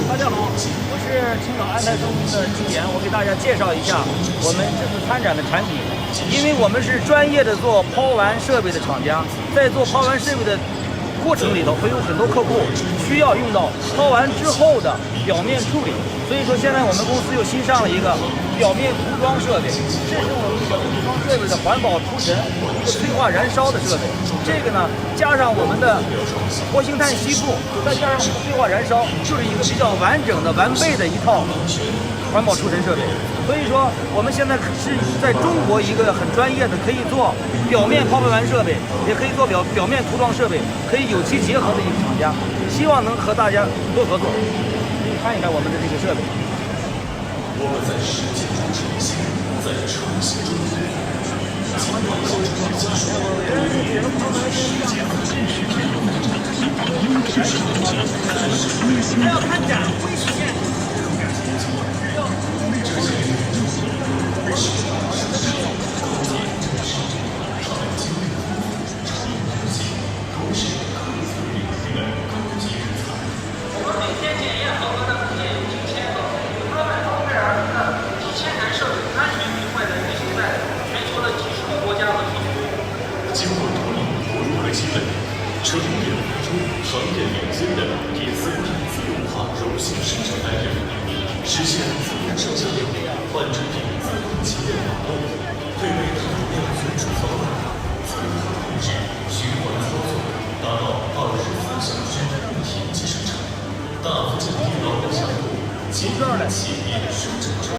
大家好，我是青岛安泰中的季岩，我给大家介绍一下我们这次参展的产品。因为我们是专业的做抛丸设备的厂家，在做抛丸设备的过程里头，会有很多客户需要用到抛完之后的表面处理，所以说现在我们公司又新上了一个表面涂装设备，这是我们表面涂装设备的环保除尘，一个催化燃烧的设备。这个呢，加上我们的活性炭吸附，再加上我们的催化燃烧，就是一个比较完整的、完备的一套环保除尘设备。所以说，我们现在是在中国一个很专业的，可以做表面抛完设备，也可以做表面涂装设备，可以有机结合的一个厂家。希望能和大家多合作，可以看一看我们的这个设备。我们在实践中呈现，在创新中突破。尽管造成了技术，实践和现实面容的产品，就是能将可实现的还要看展会实现。这些运动为使得生产构建真实，他们经历了产业科技，都是科技领域的高级人才。我们每天检验合格的部件有9000个，他们装备而成的几千台设备安全明快地运行在全球的几十个国家和地区。经过多年投入和积累，成功研发出行业领先的第3代自动化柔性生产单元，实现自动上下游半成品自动机电网络，配备碳容量存储方案，自动化控制，循环操作，达到24小时无停机生产，大幅降低劳动强度，节约了企业生产成本。